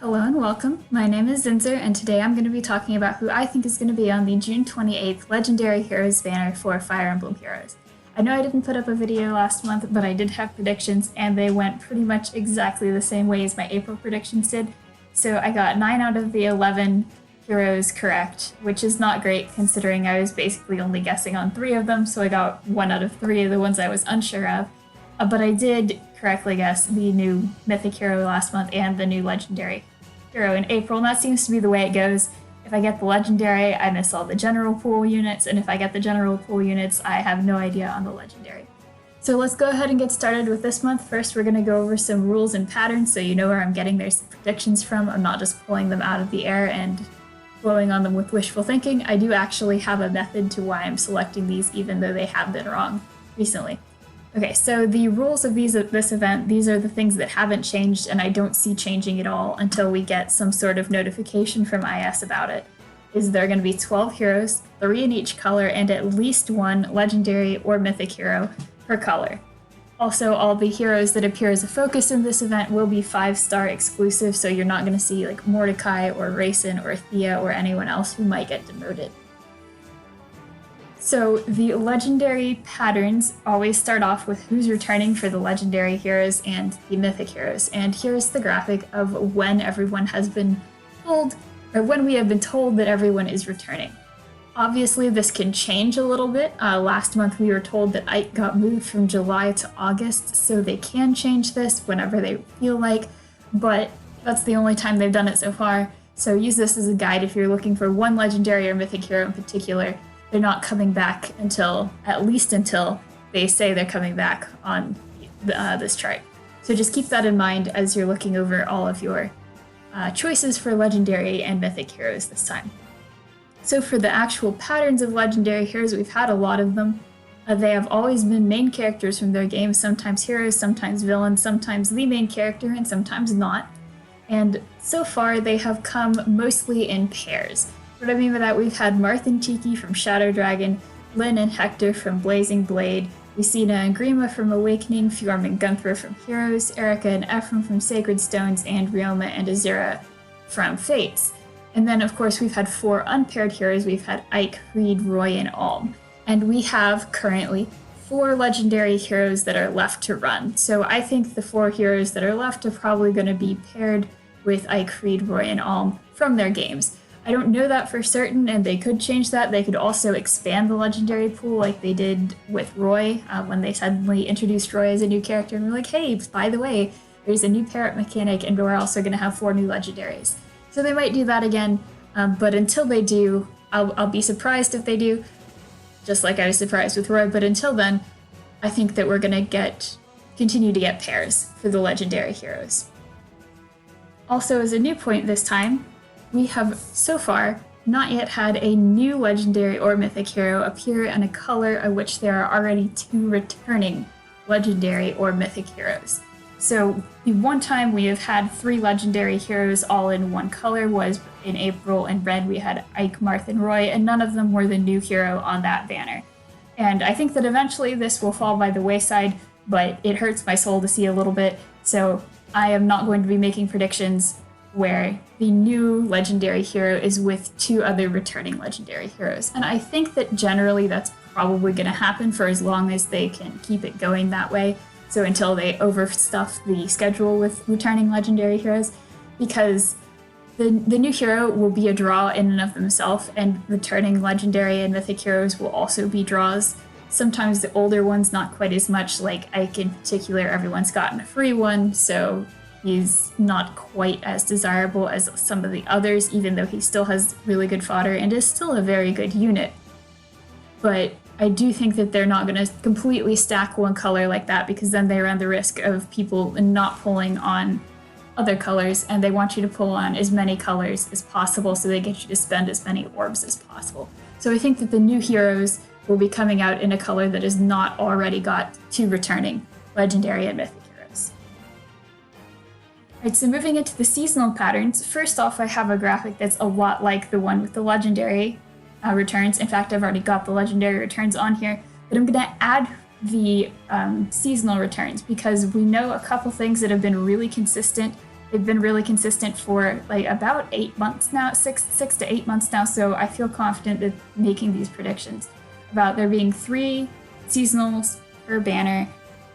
Hello and welcome. My name is Zinzer, and today I'm going to be talking about who I think is going to be on the June 28th Legendary Heroes banner for Fire Emblem Heroes. I know I didn't put up a video last month, but I did have predictions, and they went pretty much exactly the same way as my April predictions did. So I got 9 out of the 11 heroes correct, which is not great considering I was basically only guessing on 3 of them, so I got 1 out of 3 of the ones I was unsure of. But I did correctly guess the new Mythic Hero last month and the new Legendary Hero in April, and that seems to be the way it goes. If I get the Legendary, I miss all the General Pool units, and if I get the General Pool units, I have no idea on the Legendary. So let's go ahead and get started with this month. First, we're going to go over some rules and patterns so you know where I'm getting their predictions from. I'm not just pulling them out of the air and blowing on them with wishful thinking. I do actually have a method to why I'm selecting these, even though they have been wrong recently. Okay, so the rules of this event, these are the things that haven't changed and I don't see changing at all until we get some sort of notification from IS about it. Is there going to be 12 heroes, 3 in each color, and at least 1 legendary or mythic hero per color. Also, all the heroes that appear as a focus in this event will be 5-star exclusive, so you're not going to see like Mordecai or Raisin or Thea or anyone else who might get demoted. So the legendary patterns always start off with who's returning for the legendary heroes and the mythic heroes. And here's the graphic of when everyone has been told, or when we have been told that everyone is returning. Obviously, this can change a little bit. Last month we were told that Ike got moved from July to August, so they can change this whenever they feel like, but that's the only time they've done it so far. So use this as a guide if you're looking for one legendary or mythic hero in particular. They're not coming back at least until they say they're coming back on this chart. So just keep that in mind as you're looking over all of your choices for legendary and mythic heroes this time. So for the actual patterns of legendary heroes, we've had a lot of them. They have always been main characters from their games, sometimes heroes, sometimes villains, sometimes the main character, and sometimes not. And so far, they have come mostly in pairs. What I mean by that, we've had Marth and Tiki from Shadow Dragon, Lynn and Hector from Blazing Blade, Lucina and Grima from Awakening, Fjorm and Gunther from Heroes, Erica and Ephraim from Sacred Stones, and Ryoma and Azura from Fates. And then, of course, we've had 4 unpaired heroes. We've had Ike, Reed, Roy, and Alm. And we have currently 4 legendary heroes that are left to run. So I think the 4 heroes that are left are probably going to be paired with Ike, Reed, Roy, and Alm from their games. I don't know that for certain, and they could change that. They could also expand the legendary pool like they did with Roy when they suddenly introduced Roy as a new character and were like, hey, by the way, there's a new parrot mechanic and we're also going to have 4 new legendaries. So they might do that again, but until they do, I'll be surprised if they do, just like I was surprised with Roy, but until then, I think that we're going to continue to get pairs for the legendary heroes. Also, as a new point this time, we have so far not yet had a new legendary or mythic hero appear in a color of which there are already 2 returning legendary or mythic heroes. So the one time we have had 3 legendary heroes all in one color was in April. In red we had Ike, Marth, and Roy, and none of them were the new hero on that banner. And I think that eventually this will fall by the wayside, but it hurts my soul to see a little bit, so I am not going to be making predictions where the new legendary hero is with 2 other returning legendary heroes. And I think that generally that's probably going to happen for as long as they can keep it going that way. So until they overstuff the schedule with returning legendary heroes, because the new hero will be a draw in and of themselves, and returning legendary and mythic heroes will also be draws. Sometimes the older ones, not quite as much, like Ike in particular, everyone's gotten a free one, so he's not quite as desirable as some of the others, even though he still has really good fodder and is still a very good unit. But I do think that they're not going to completely stack one color like that, because then they run the risk of people not pulling on other colors, and they want you to pull on as many colors as possible so they get you to spend as many orbs as possible. So I think that the new heroes will be coming out in a color that has not already got 2 returning legendary and mythic. Alright, so moving into the seasonal patterns, first off I have a graphic that's a lot like the one with the legendary returns. In fact, I've already got the legendary returns on here, but I'm going to add the seasonal returns because we know a couple things that have been really consistent They've been really consistent for like about 8 months now, six to 8 months now. So I feel confident that making these predictions about there being 3 seasonals per banner,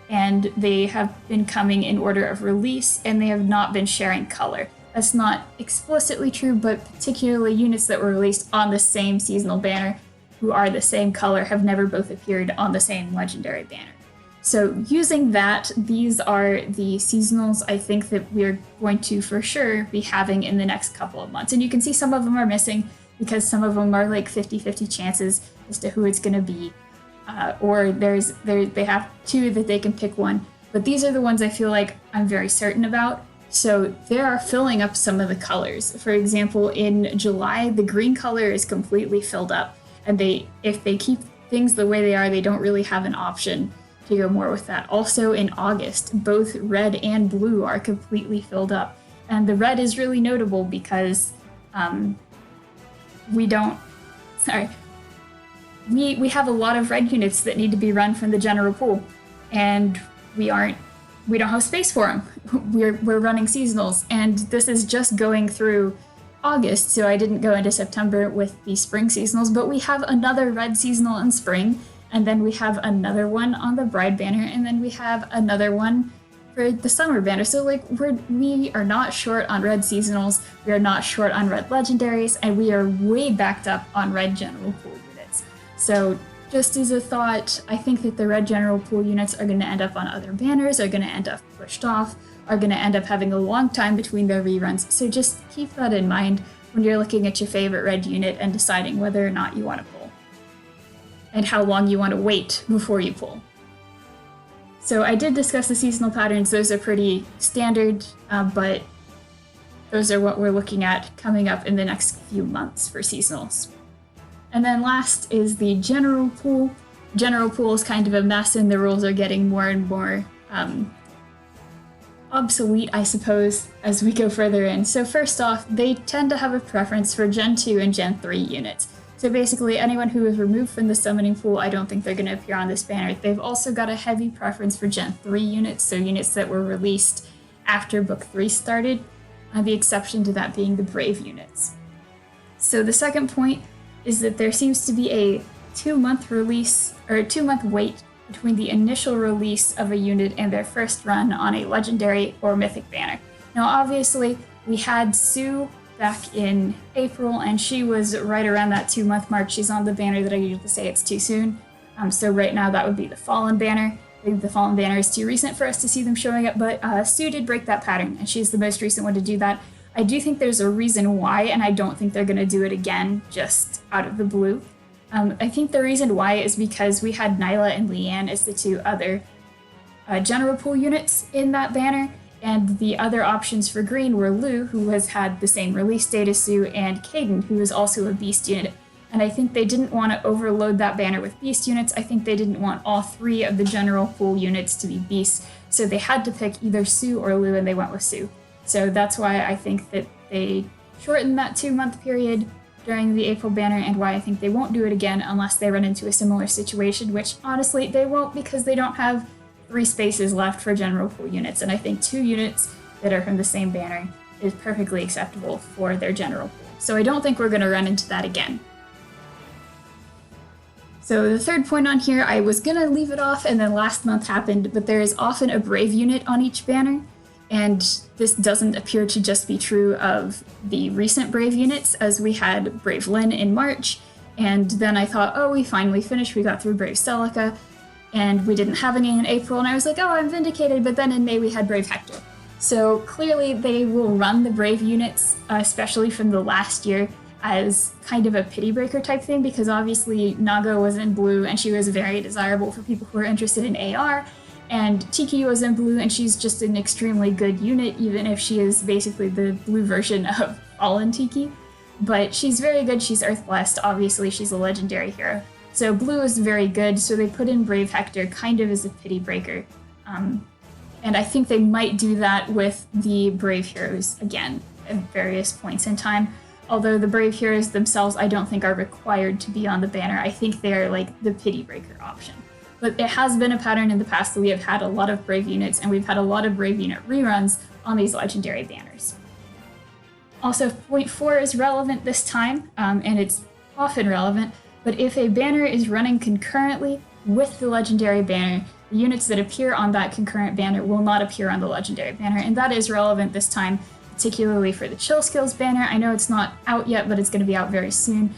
and they have been coming in order of release, and they have not been sharing color. That's not explicitly true, but particularly units that were released on the same seasonal banner who are the same color have never both appeared on the same legendary banner. So using that, these are the seasonals I think that we're going to for sure be having in the next couple of months. And you can see some of them are missing because some of them are like 50-50 chances as to who it's going to be. Or they have 2 that they can pick one. But these are the ones I feel like I'm very certain about. So they are filling up some of the colors. For example, in July, the green color is completely filled up. And if they keep things the way they are, they don't really have an option to go more with that. Also in August, both red and blue are completely filled up. And the red is really notable because we have a lot of red units that need to be run from the general pool, and we don't have space for them. We're running seasonals, and this is just going through August, so I didn't go into September with the spring seasonals, but we have another red seasonal in spring, and then we have another one on the Bride banner, and then we have another one for the Summer banner. So like we are not short on red seasonals, we are not short on red legendaries, and we are way backed up on red general pool units. So just as a thought, I think that the red general pool units are going to end up on other banners, are going to end up pushed off, are going to end up having a long time between their reruns. So just keep that in mind when you're looking at your favorite red unit and deciding whether or not you want to pull, and how long you want to wait before you pull. So I did discuss the seasonal patterns. Those are pretty standard, but those are what we're looking at coming up in the next few months for seasonals. And then last is the general pool. General pool is kind of a mess, and the rules are getting more and more obsolete, I suppose, as we go further in. So first off, they tend to have a preference for Gen 2 and Gen 3 units. So basically, anyone who is removed from the summoning pool, I don't think they're going to appear on this banner. They've also got a heavy preference for Gen 3 units, so units that were released after Book 3 started, the exception to that being the Brave units. So the second point is that there seems to be a 2-month release, or a 2-month wait between the initial release of a unit and their first run on a legendary or mythic banner. Now obviously, we had Sue back in April, and she was right around that 2-month mark. She's on the banner that I usually say it's too soon. So right now that would be the Fallen banner. I think the Fallen banner is too recent for us to see them showing up, but Sue did break that pattern, and she's the most recent one to do that. I do think there's a reason why, and I don't think they're going to do it again just out of the blue. I think the reason why is because we had Nyla and Leanne as the 2 other general pool units in that banner, and the other options for green were Lou, who has had the same release date as Sue, and Caden, who is also a beast unit. And I think they didn't want to overload that banner with beast units. I think they didn't want all 3 of the general pool units to be beasts, so they had to pick either Sue or Lou, and they went with Sue. So that's why I think that they shortened that 2-month period during the April banner, and why I think they won't do it again unless they run into a similar situation, which honestly they won't, because they don't have 3 spaces left for general pool units, and I think 2 units that are from the same banner is perfectly acceptable for their general pool. So I don't think we're going to run into that again. So the third point on here, I was going to leave it off, and then last month happened, but there is often a Brave unit on each banner. And this doesn't appear to just be true of the recent Brave units, as we had Brave Lynn in March, and then I thought, oh, we finally finished, we got through Brave Celica, and we didn't have any in April, and I was like, oh, I'm vindicated, but then in May we had Brave Hector. So clearly they will run the Brave units, especially from the last year, as kind of a pity breaker type thing, because obviously Naga was in blue, and she was very desirable for people who are interested in AR, and Tiki was in blue, and she's just an extremely good unit, even if she is basically the blue version of Fallen Tiki. But she's very good, she's Earth Blessed, obviously she's a legendary hero. So blue is very good, so they put in Brave Hector kind of as a pity breaker. And I think they might do that with the Brave heroes again at various points in time. Although the Brave heroes themselves I don't think are required to be on the banner. I think they're like the pity breaker option. but it has been a pattern in the past that we have had a lot of Brave units, and we've had a lot of Brave unit reruns on these legendary banners. Also, point 4 is relevant this time, and it's often relevant, but if a banner is running concurrently with the legendary banner, the units that appear on that concurrent banner will not appear on the legendary banner, and that is relevant this time, particularly for the Chill Skills banner. I know it's not out yet, but it's going to be out very soon.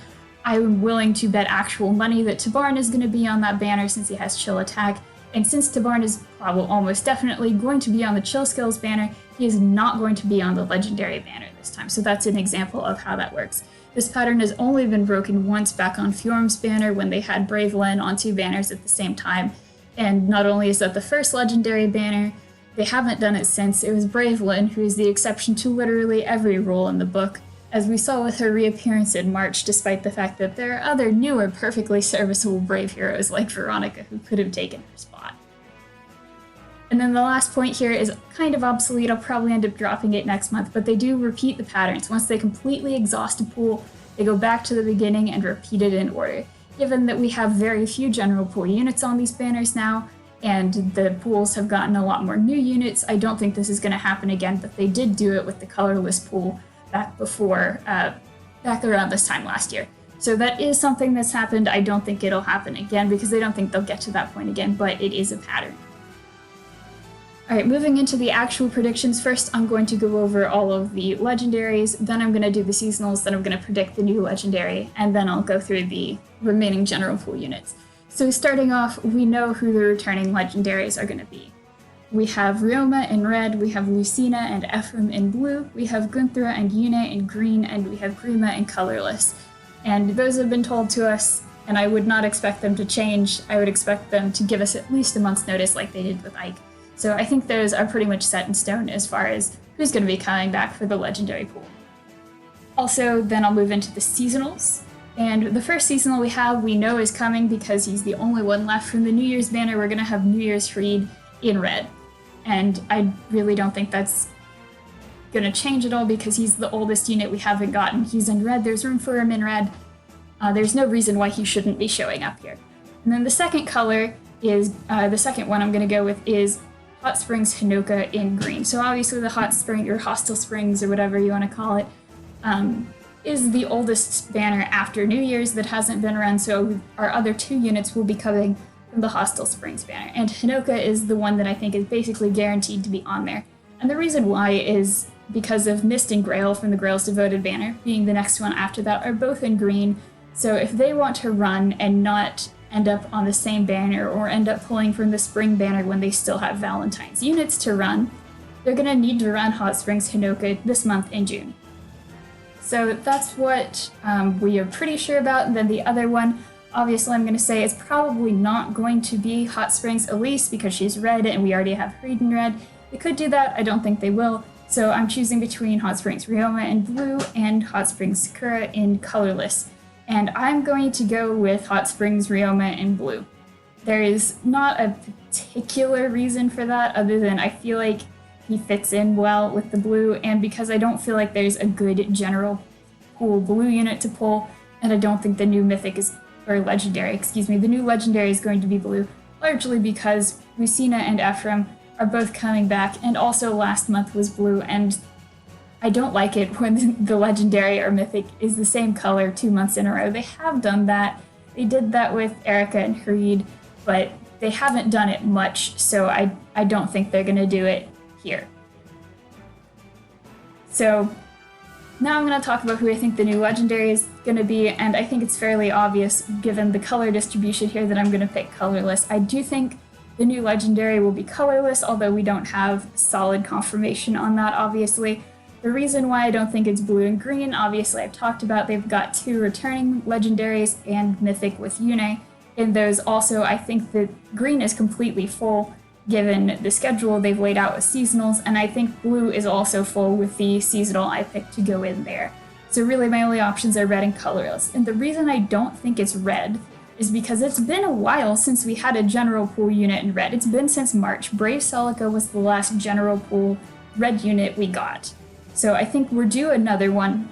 I'm willing to bet actual money that Tabarn is going to be on that banner since he has Chill Attack, and since Tabarn is probably almost definitely going to be on the Chill Skills banner, he is not going to be on the legendary banner this time, so that's an example of how that works. This pattern has only been broken once back on Fjorm's banner when they had Brave Len on 2 banners at the same time, and not only is that the first legendary banner, they haven't done it since. It was Brave Len who is the exception to literally every rule in the book, as we saw with her reappearance in March, despite the fact that there are other newer, perfectly serviceable Brave heroes like Veronica who could have taken her spot. And then the last point here is kind of obsolete. I'll probably end up dropping it next month, but they do repeat the patterns. Once they completely exhaust a pool, they go back to the beginning and repeat it in order. Given that we have very few general pool units on these banners now, and the pools have gotten a lot more new units, I don't think this is going to happen again, but they did do it with the colorless pool back around this time last year. So that is something that's happened. I don't think it'll happen again because I don't think they'll get to that point again, but it is a pattern. Alright, moving into the actual predictions. First, I'm going to go over all of the legendaries, then I'm going to do the seasonals, then I'm going to predict the new legendary, and then I'll go through the remaining general pool units. So starting off, we know who the returning legendaries are going to be. We have Ryoma in red, we have Lucina and Ephraim in blue, we have Gunthra and Yune in green, and we have Grima in colorless. And those have been told to us, and I would not expect them to change. I would expect them to give us at least a month's notice like they did with Ike. So I think those are pretty much set in stone as far as who's going to be coming back for the legendary pool. Also, then I'll move into the seasonals. And the first seasonal we know is coming because he's the only one left from the New Year's banner. We're going to have New Year's Freed in red. And I really don't think that's going to change at all because he's the oldest unit we haven't gotten. He's in red. There's room for him in red. There's no reason why he shouldn't be showing up here. And then the second color is, the second one I'm going to go with is Hot Springs Hinoka in green. So obviously the Hot Spring, or Hostile Springs, or whatever you want to call it, is the oldest banner after New Year's that hasn't been run, so our other 2 units will be coming from the Hostile Springs banner. And Hinoka is the one that I think is basically guaranteed to be on there. And the reason why is because of Mist and Grail from the Grail's Devoted banner, being the next one after that, are both in green. So if they want to run and not end up on the same banner or end up pulling from the Spring banner when they still have Valentine's units to run, they're going to need to run Hot Springs Hinoka this month in June. So that's what we are pretty sure about. And then the other one, obviously I'm going to say, is probably not going to be Hot Springs Elise because she's red and we already have Freed in red. They could do that, I don't think they will. So I'm choosing between Hot Springs Ryoma in blue and Hot Springs Sakura in colorless. And I'm going to go with Hot Springs Ryoma in blue. There is not a particular reason for that other than I feel like he fits in well with the blue, and because I don't feel like there's a good general pool blue unit to pull, and I don't think the new mythic is, or legendary, excuse me, the new legendary is going to be blue, largely because Lucina and Ephraim are both coming back, and also last month was blue, and I don't like it when the legendary or mythic is the same color 2 months in a row. They have done that. They did that with Erica and Hareed, but they haven't done it much, so I don't think they're going to do it here. So now I'm going to talk about who I think the new legendary is going to be, and I think it's fairly obvious given the color distribution here that I'm going to pick colorless. I do think the new legendary will be colorless, although we don't have solid confirmation on that, obviously. The reason why I don't think it's blue and green, obviously I've talked about, they've got 2 returning legendaries and mythic with Yune. In those also, I think that green is completely full given the schedule they've laid out with seasonals, and I think blue is also full with the seasonal I picked to go in there. So really my only options are red and colorless. And the reason I don't think it's red is because it's been a while since we had a general pool unit in red. It's been since March. Brave Celica was the last general pool red unit we got. So I think we're due another one,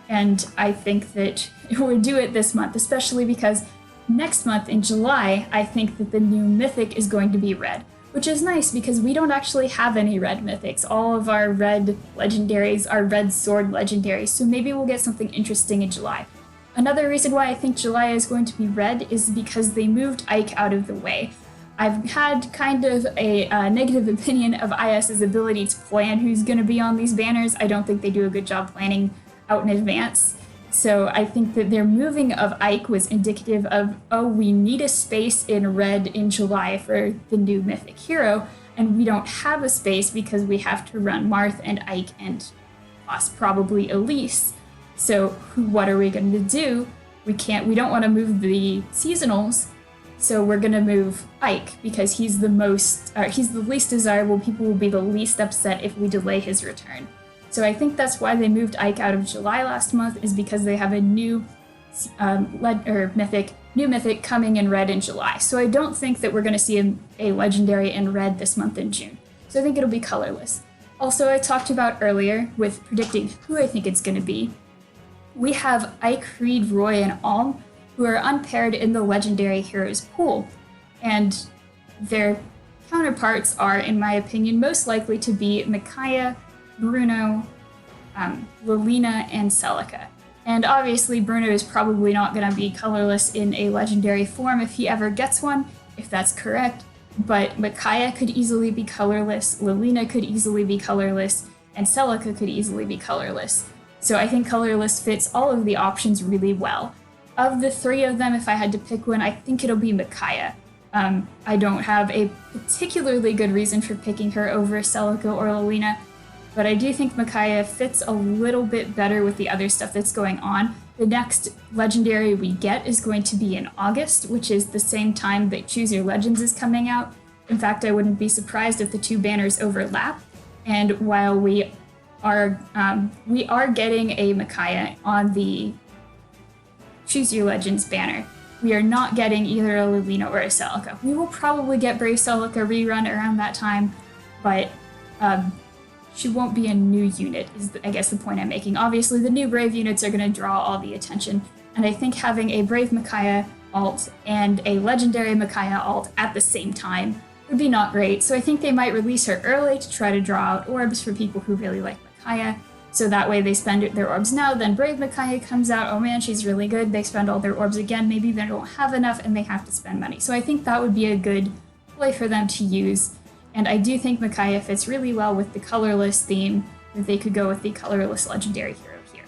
and I think that we're due it this month, especially because next month in July, I think that the new mythic is going to be red, which is nice because we don't actually have any red mythics. All of our red legendaries are red sword legendaries, so maybe we'll get something interesting in July. Another reason why I think July is going to be red is because they moved Ike out of the way. I've had kind of a negative opinion of IS's ability to plan who's going to be on these banners. I don't think they do a good job planning out in advance. So I think that their moving of Ike was indicative of, oh, we need a space in red in July for the new mythic hero, and we don't have a space because we have to run Marth and Ike and probably Elise. So what are we going to do? We don't want to move the seasonals, so we're going to move Ike because he's the least desirable. People will be the least upset if we delay his return. So I think that's why they moved Ike out of July last month, is because they have a new mythic coming in red in July. So I don't think that we're going to see a legendary in red this month in June. So I think it'll be colorless. Also, I talked about earlier with predicting who I think it's going to be. We have Ike, Reed, Roy, and Alm, who are unpaired in the Legendary Heroes pool. And their counterparts are, in my opinion, most likely to be Micaiah, Bruno, Lilina, and Celica. And obviously, Bruno is probably not going to be colorless in a legendary form if he ever gets one, if that's correct. But Micaiah could easily be colorless, Lilina could easily be colorless, and Celica could easily be colorless. So I think colorless fits all of the options really well. Of the three of them, if I had to pick one, I think it'll be Micaiah. I don't have a particularly good reason for picking her over Celica or Lilina, but I do think Micaiah fits a little bit better with the other stuff that's going on. The next legendary we get is going to be in August, which is the same time that Choose Your Legends is coming out. In fact, I wouldn't be surprised if the two banners overlap. And while we are getting a Micaiah on the Choose Your Legends banner, we are not getting either a Lilina or a Celica. We will probably get Brave Celica rerun around that time, but she won't be a new unit, is I guess the point I'm making. Obviously, the new Brave units are going to draw all the attention, and I think having a Brave Micaiah alt and a Legendary Micaiah alt at the same time would be not great, so I think they might release her early to try to draw out orbs for people who really like Micaiah, so that way they spend their orbs now, then Brave Micaiah comes out, oh man, she's really good, they spend all their orbs again, maybe they don't have enough and they have to spend money. So I think that would be a good play for them to use. And I do think Micaiah fits really well with the colorless theme, that they could go with the colorless legendary hero here.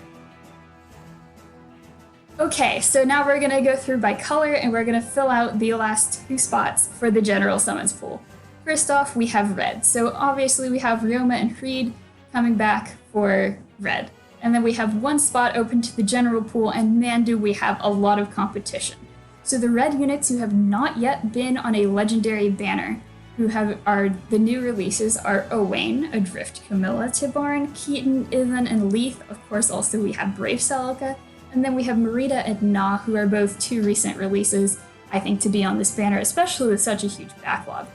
Okay, so now we're going to go through by color and we're going to fill out the last 2 spots for the general summons pool. First off, we have red. So obviously we have Ryoma and Creed coming back for red. And then we have 1 spot open to the general pool, and man, do we have a lot of competition. So the red units who have not yet been on a legendary banner are the new releases are Owain, Adrift, Camilla, Tibarn, Keaton, Ivan, and Leith. Of course, also we have Brave Celica, and then we have Merida and Na, who are both 2 recent releases, I think, to be on this banner, especially with such a huge backlog.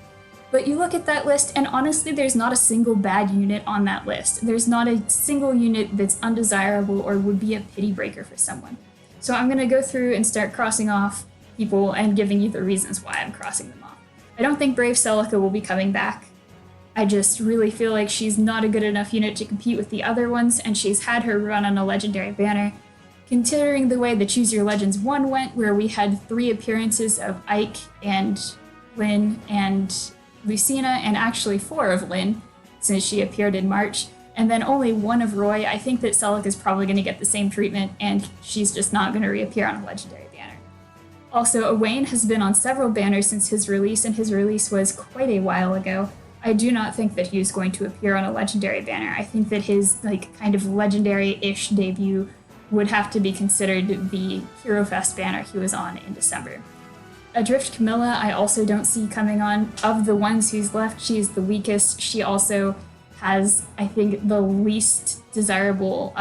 But you look at that list, and honestly, there's not a single bad unit on that list. There's not a single unit that's undesirable or would be a pity breaker for someone. So I'm going to go through and start crossing off people and giving you the reasons why I'm crossing them off. I don't think Brave Celica will be coming back. I just really feel like she's not a good enough unit to compete with the other ones, and she's had her run on a legendary banner. Considering the way the Choose Your Legends 1 went, where we had 3 appearances of Ike and Lynn and Lucina, and actually 4 of Lynn, since she appeared in March, and then only 1 of Roy, I think that Celica is probably going to get the same treatment, and she's just not going to reappear on a legendary banner. Also, Owain has been on several banners since his release, and his release was quite a while ago. I do not think that he is going to appear on a legendary banner. I think that his kind of legendary-ish debut would have to be considered the Hero Fest banner he was on in December. Adrift Camilla, I also don't see coming on. Of the ones who's left, she is the weakest. She also has, I think, the least desirable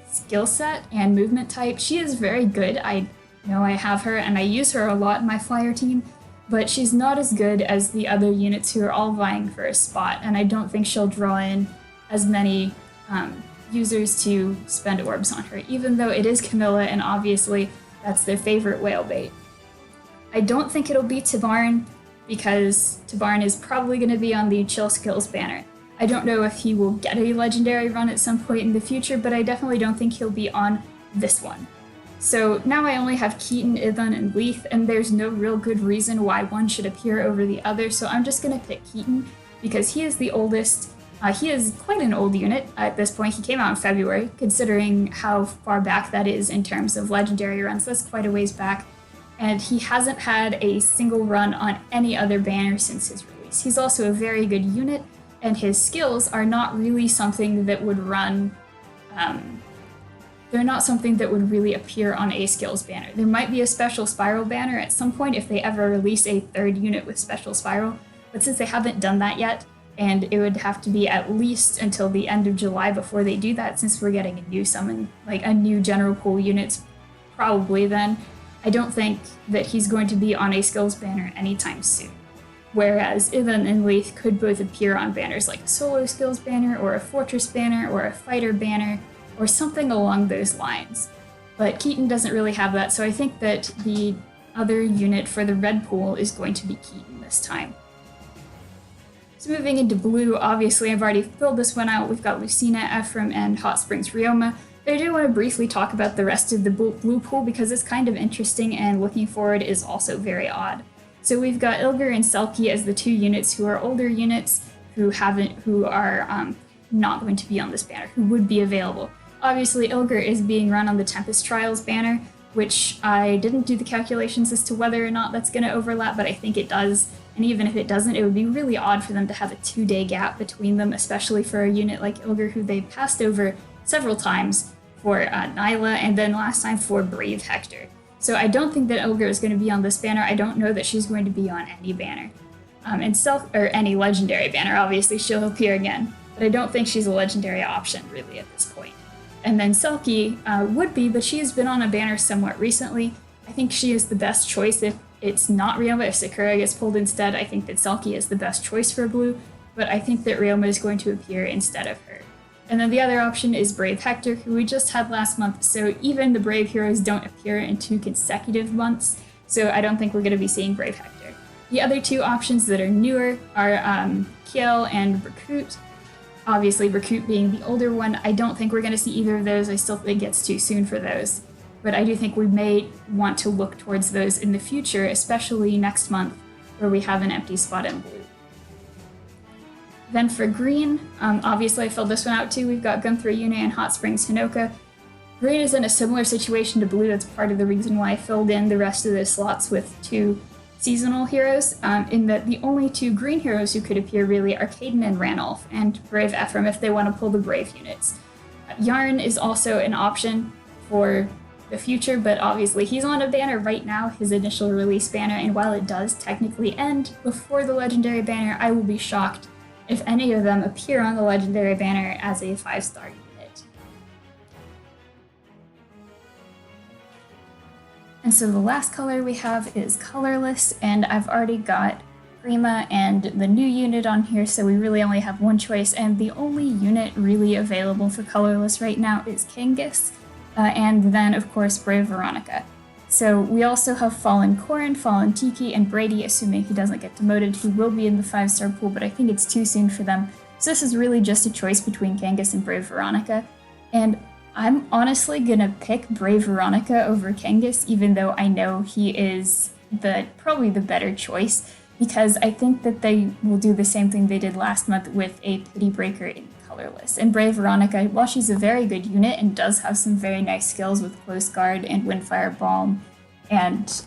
skill set and movement type. She is very good. I know I have her and I use her a lot in my flyer team, but she's not as good as the other units who are all vying for a spot, and I don't think she'll draw in as many users to spend orbs on her, even though it is Camilla, and obviously That's their favorite whale bait. I don't think it'll be Tabarn, because Tabarn is probably going to be on the Chill Skills banner. I don't know if he will get a legendary run at some point in the future, but I definitely don't think he'll be on this one. So now I only have Keaton, Ithan, and Leith, and there's no real good reason why one should appear over the other, so I'm just going to pick Keaton because he is the oldest. He is quite an old unit at this point. He came out in February, considering how far back that is in terms of legendary runs. That's quite a ways back. And he hasn't had a single run on any other banner since his release. He's also a very good unit, and his skills are not really something that would run... they're not something that would really appear on a skills banner. There might be a special spiral banner at some point if they ever release a third unit with special spiral, but since they haven't done that yet, and it would have to be at least until the end of July before they do that, since we're getting a new summon, like a new general pool units probably then, I don't think that he's going to be on a skills banner anytime soon. Whereas Ithan and Leith could both appear on banners like a solo skills banner, or a fortress banner, or a fighter banner, or something along those lines. But Keaton doesn't really have that, so I think that the other unit for the red pool is going to be Keaton this time. So moving into blue, obviously I've already filled this one out. We've got Lucina, Ephraim, and Hot Springs Ryoma. But I do want to briefly talk about the rest of the blue pool because it's kind of interesting, and looking forward is also very odd. So we've got Ilger and Selkie as the two units who are older units who are not going to be on this banner, who would be available. Obviously, Ilger is being run on the Tempest Trials banner, which I didn't do the calculations as to whether or not that's going to overlap, but I think it does. And even if it doesn't, it would be really odd for them to have a 2-day gap between them, especially for a unit like Ilger, who they passed over several times for Nyla, and then last time for Brave Hector. So I don't think that Ilger is going to be on this banner. I don't know that she's going to be on any banner. Or any legendary banner. Obviously, she'll appear again, but I don't think she's a legendary option, really, at this point. And then Selkie would be, but she has been on a banner somewhat recently. I think she is the best choice if it's not Ryoma. If Sakura gets pulled instead, I think that Selkie is the best choice for blue, but I think that Ryoma is going to appear instead of her. And then the other option is Brave Hector, who we just had last month, so even the Brave heroes don't appear in 2 consecutive months, so I don't think we're going to be seeing Brave Hector. The other 2 options that are newer are Kiel and Recruit. Obviously, Recruit being the older one, I don't think we're going to see either of those. I still think it's too soon for those. But I do think we may want to look towards those in the future, especially next month, where we have an empty spot in blue. Then for green, obviously I filled this one out too. We've got Gunther Yune and Hot Springs Hinoka. Green is in a similar situation to blue. That's part of the reason why I filled in the rest of the slots with 2 seasonal heroes, in that the only 2 green heroes who could appear really are Caden and Ranulf, and Brave Ephraim if they want to pull the Brave units. Yarn is also an option for the future, but obviously he's on a banner right now, his initial release banner, and while it does technically end before the legendary banner, I will be shocked if any of them appear on the legendary banner as a 5-star unit. And so the last color we have is colorless, and I've already got Prima and the new unit on here, so we really only have one choice, and the only unit really available for colorless right now is Kangas, and then of course Brave Veronica. So we also have Fallen Corrin, Fallen Tiki, and Brady, assuming he doesn't get demoted, who will be in the 5-star pool, but I think it's too soon for them. So this is really just a choice between Kangas and Brave Veronica. And I'm honestly gonna pick Brave Veronica over Kangas, even though I know he is probably the better choice, because I think that they will do the same thing they did last month with a Pity Breaker in colorless. And Brave Veronica, while she's a very good unit and does have some very nice skills with Close Guard and Windfire Balm and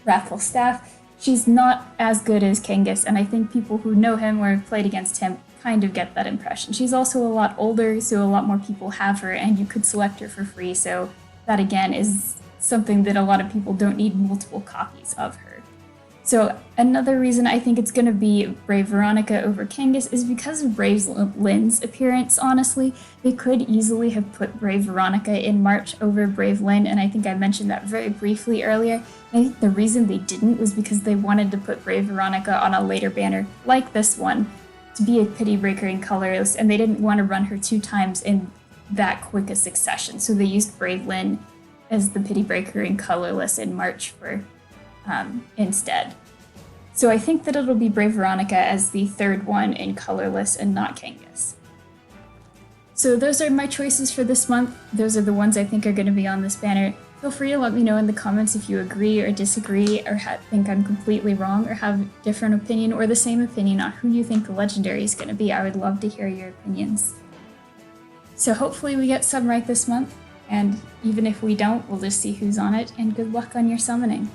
Wrathful Staff, she's not as good as Kangas, and I think people who know him or have played against him kind of get that impression. She's also a lot older, so a lot more people have her, and you could select her for free, so that again is something that a lot of people don't need multiple copies of her. So another reason I think it's going to be Brave Veronica over Kangas is because of Brave Lynn's appearance, honestly. They could easily have put Brave Veronica in March over Brave Lynn, and I think I mentioned that very briefly earlier. And I think the reason they didn't was because they wanted to put Brave Veronica on a later banner, like this one, to be a Pity Breaker in colorless, and they didn't want to run her 2 times in that quick a succession. So they used Brave Lynn as the Pity Breaker in colorless in March for instead. So I think that it'll be Brave Veronica as the third one in colorless and not Kangas. So those are my choices for this month. Those are the ones I think are going to be on this banner. Feel free to let me know in the comments if you agree or disagree or think I'm completely wrong or have a different opinion or the same opinion on who you think the legendary is going to be. I would love to hear your opinions. So hopefully we get some right this month, and even if we don't, we'll just see who's on it, and good luck on your summoning.